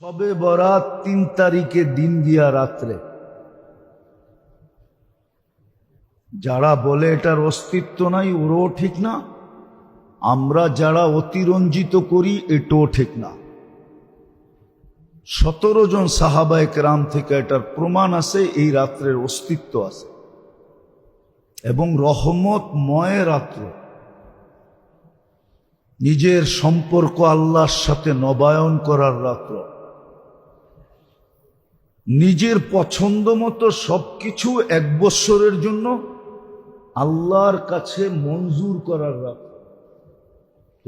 শবে বরাত ৩ তারিখে দিন দিয়া রাত্রে। যারা বলে এটার অস্তিত্ব নাই ওরও ঠিক না, আমরা যারা অতিরঞ্জিত করি এটাও ঠিক না। ১৭ জন সাহাবায়ে কেরাম থেকে এটার প্রমাণ আছে, এই রাত্রের অস্তিত্ব আছে এবং রহমতময় রাত্র। নিজের সম্পর্ক আল্লাহর সাথে নবায়ন করার রাত্র, নিজের পছন্দ মতো সবকিছু ১ বৎসরের জন্য আল্লাহর কাছে মঞ্জুর করার রাত্র।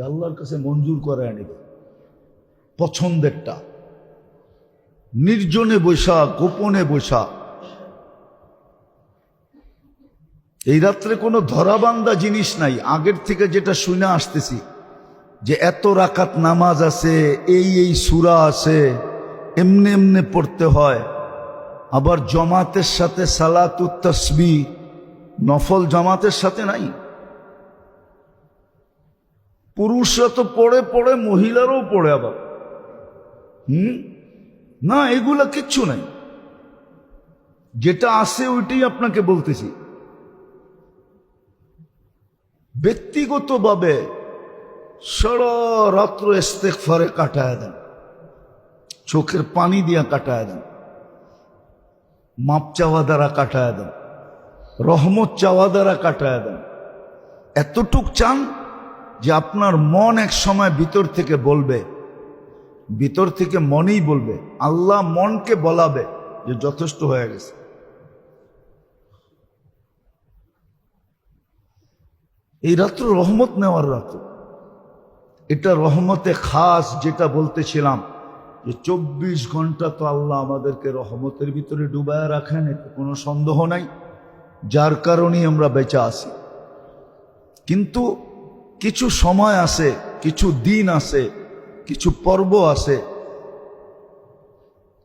আল্লাহর কাছে মঞ্জুর করে আনিবে পছন্দেরটা, নির্জনে বৈশা, গোপনে বৈশা। এই রাত্রে কোনো ধরাবান্ধা জিনিস নাই। আগের থেকে যেটা শুনে আসতেছি যে এত রাকাত নামাজ আছে, এই সূরা আছে, এমনি এমনি পড়তে হয়। আবার জামাতের সাথে সালাতুত তাসবিহ নফল জামাতের সাথে নাই। পুরুষরা তো পড়ে পড়ে, মহিলারাও পড়ে আবার। না, এগুলা কিচ্ছু নাই। যেটা আছে ওইটাই আপনাকে বলতেছি। ব্যক্তিগতভাবে সারা রাত্র ইস্তেগফারে কাটায় দেন, চোখের পানি দিয়া কাটায় দেন, মাপ চাওয়া দ্বারা কাটায় দেন, রহমত চাওয়া দ্বারা কাটায় দেন। এতটুক চান যে আপনার মন এক সময় ভিতর থেকে বলবে, ভিতর থেকে মনেই বলবে, আল্লাহ মনকে বলাবে যে যথেষ্ট হয়ে গেছে। এই রাত্র রহমত নেওয়ার রাত্র। এটা রহমতে খাস, যেটা বলতেছিলাম যে ২৪ ঘন্টা তো আল্লাহ আমাদেরকে রহমতের ভিতরে ডুবায় রাখেন, এতে কোনো সন্দেহ নাই, যার কারণেই আমরা বেঁচে আছি। কিন্তু কিছু সময় আছে, কিছু দিন আছে, কিছু পর্ব আছে,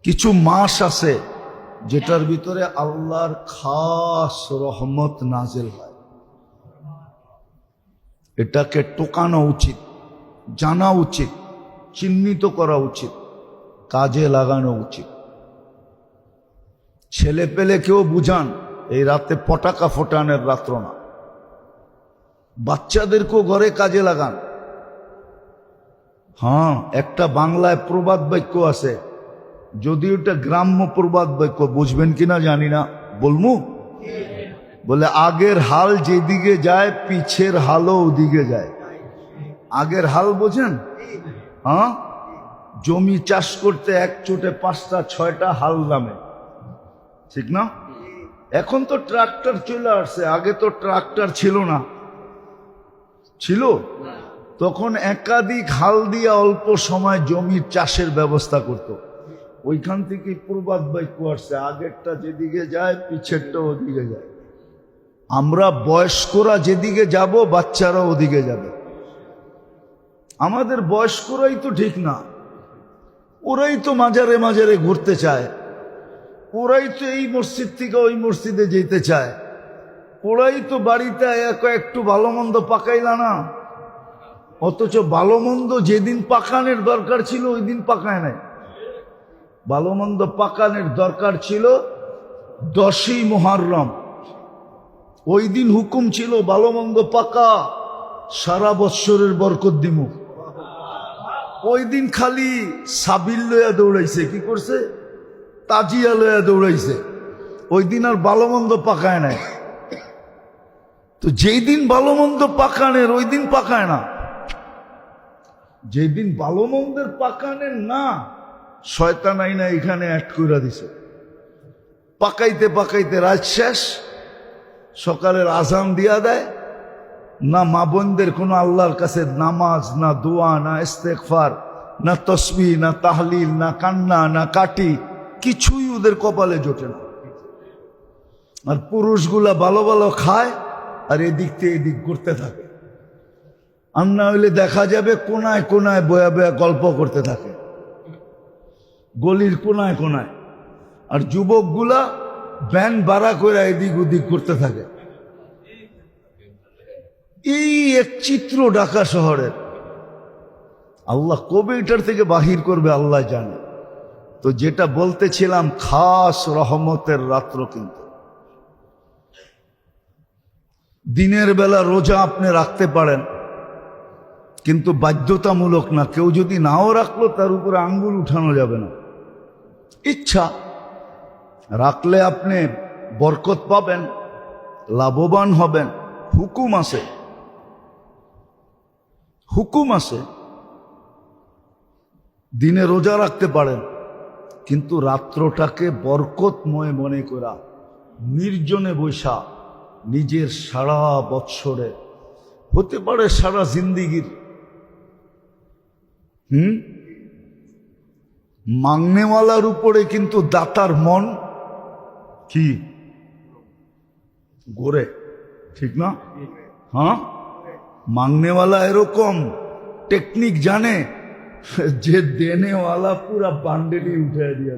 কিছু মাস আছে যেটার ভিতরে আল্লাহর খাস রহমত নাজিল হয়। এটাকে টোকানো উচিত, জানা উচিত, চিহ্নিত করা উচিত, কাজে লাগানো উচিত। ছেলে পেলে কেউ বুঝান, এই রাতে পটাকা ফোটানোর রাত্র না। বাচ্চাদেরকেও ঘরে কাজে লাগান। হ্যাঁ, একটা বাংলায় প্রবাদ বাক্য আছে, যদি ওটা গ্রাম্য প্রবাদ বাক্য, বুঝবেন কিনা জানি না, বলমু? বলে আগের হাল যেদিকে যায় পিছের হালও ওদিকে যায়। আগের হাল বোঝেন? হ্যাঁ, জমি চাষ করতে এক চোটে ৫টা ৬টা হাল নামে, ঠিক না? এখন তো ট্রাক্টর চলে আসছে, আগে তো ট্রাক্টর ছিল না। ছিল তখন একাধিক হাল দিয়ে অল্প সময় জমির চাষের ব্যবস্থা করত। ওইখান থেকে প্রবাদ বাক্য আসছে, আগেরটা যেদিকে যায় পিছেরটা ওদিকে যায়। আমরা বয়স্করা যেদিকে যাব বাচ্চারা ওদিকে যাবে। আমাদের বয়স্করাই তো ঠিক না, ওরাই তো মাজারে মাজারে ঘুরতে চায়, ওরাই তো এই মসজিদ থেকে ওই মসজিদে যেতে চায়, ওরাই তো বাড়িতে একটু ভালো মন্দ পাকাইলা না, অথচ ভালো মন্দ যেদিন পাকানের দরকার ছিল ওই দিন পাকায় নাই। ভালো মন্দ পাকানের দরকার ছিল 10ই মুহররম, ওই দিন হুকুম ছিল ভালো মন্দ পাকা, সারা বৎসরের বরকত দিমু। ওই দিন খালি সাবিল লইয়া দৌড়াইছে, কি করছে? তাজিয়া লইয়া দৌড়াইছে। ওই দিন আর ভালো মন্দ পাকায় নাই। তো যেই দিন ভালো মন্দ পাকানের ওই দিন পাকায় না, যেদিন ভালো মন্দের পাকানের না, শয়তান আইনা এখানে অ্যাড করে দিছে। পাকাইতে পাকাইতে রাত শেষ, সকালের আজান দিয়া দেয় না। মা বোনদের কোনো আল্লাহর কাছে নামাজ, না দোয়া, না ইস্তেগফার, না তসবিহ, না তাহলিল, না কান্না, না কাটি, কিছুই ওদের কপালে জোটে না। আর পুরুষগুলা ভালো ভালো খায় আর এদিক থেকে এদিক করতে থাকে। আর না হইলে দেখা যাবে কোনায় কোনায় বয়া বয়া গল্প করতে থাকে, গলির কোনায় কোনায়। আর যুবকগুলা ব্যান ভাড়া করে এদিক ওদিক করতে থাকে। এই এক চিত্র ঢাকা শহরের। আল্লাহ কবে এটার থেকে বাহির করবে আল্লাহ জানে। তো যেটা বলতেছিলাম, খাস রহমতের রাত্র, কিন্তু দিনের বেলা রোজা আপনি রাখতে পারেন, কিন্তু বাধ্যতামূলক না। কেউ যদি নাও রাখলো তার উপরে আঙ্গুল উঠানো যাবে না। ইচ্ছা রাখলে আপনি বরকত পাবেন, লাভবান হবেন। হুকুম আছে, হুকুম আছে। দিনে রোজা রাখতে পারেন, কিন্তু রাত্রটাকে বরকতময় মনে করা, নির্জনে বৈশা নিজের সারা বৎসরে, হতে পারে সারা জিন্দিগির মাংনেওয়ালার উপরে কিন্তু দাতার মন কি গোরে, ঠিক না? হ্যাঁ, মাংনেওয়ালা এরকম টেকনিক জানে যে দেনেওয়ালা পুরা বান্ডেলি উঠে দিয়ে